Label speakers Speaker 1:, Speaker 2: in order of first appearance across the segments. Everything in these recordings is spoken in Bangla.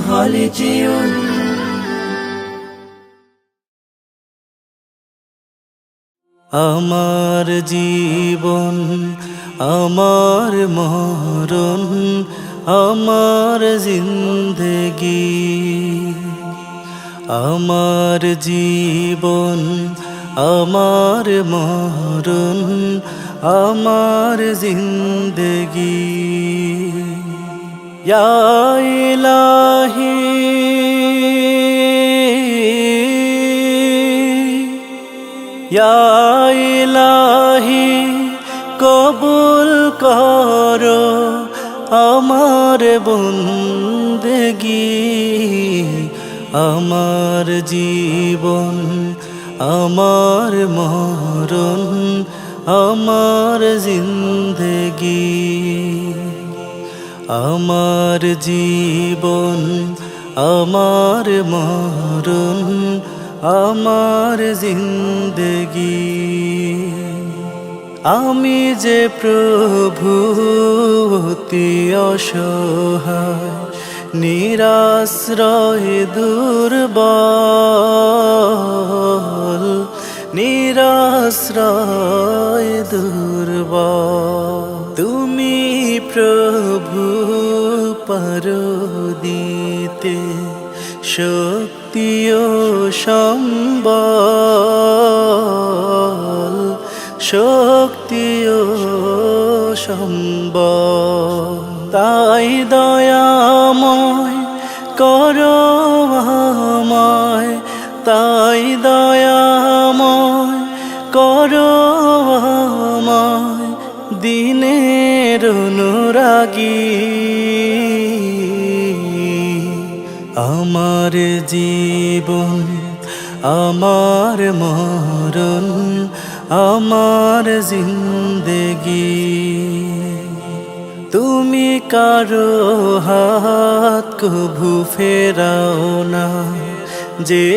Speaker 1: হলে যেও।
Speaker 2: আমার জীবন আমার মরণ আমার জিন্দেগি, আমার জীবন আমার মরণ আমার জিন্দেগি। ইয়া ইলাহি ইয়া ইলাহি কবুল করো আমার বন্দেগি, আমার জীবন আমার মরণ আমার জিন্দেগি, আমার জীবন আমার মরণ আমার জিন্দেগি। আমি যে প্রভু অতি অসহায় নিরাশ্রয় দুর্বল, নিরাশ্রয় দুর্বল। তুমি প্রভু পারো দিতে শক্তি ও সম্বল, শক্তি ও সম্বল। তাই দয়াময় করো আমায়, তাই দয়াময় করো আমায় দিনের অনুরাগী। আমার জীবন আমার মরণ আমার জিন্দেগি, তুমি কারো হাত কভু ফেরাও না, যে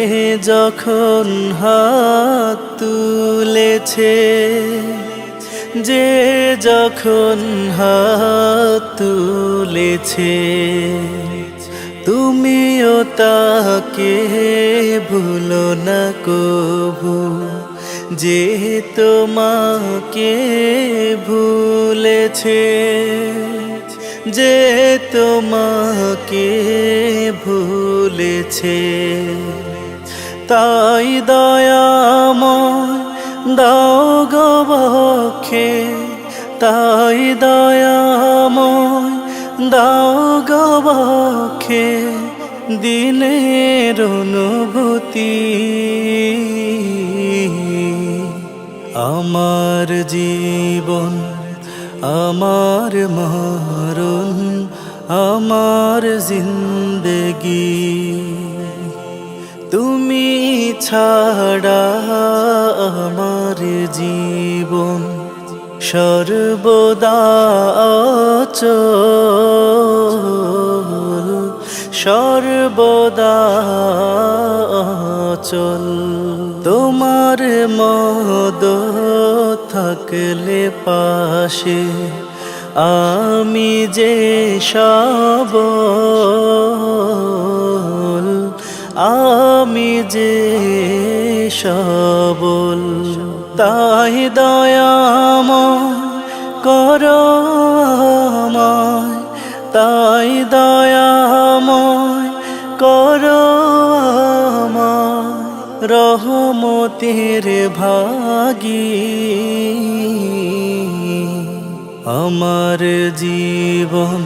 Speaker 2: যখন হাত তুলেছে, যে যখন হাত তুলেছে। তুমিও তাকে ভুলো না কভু, যে তোমাকে ভুলেছে, যে তোমাকে ভুলেছে। তাই দয়াময় দাও গো বক্ষে, তাই দয়াময় দাও গো বক্ষে দিনের অনুভূতি। আমার জীবন আমার মরণ আমার জিন্দেগি, তুমি ছাড়া আমার জীবন সর্বদা অচল, সর্বদা অচল। তোমার মদ থাকলে পাশে আমি যে সবল, আমি যে সবল। তাই দয়াময় করো আমায়, তাই দয়াময় করো আমায় রহমতের ভাগী। আমার জীবন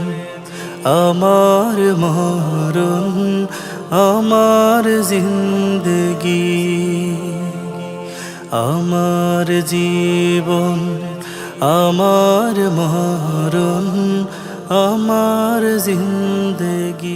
Speaker 2: আমার মরণ আমার জিন্দেগি, আমার জীবন আমার মরণ আমার জিন্দেগি।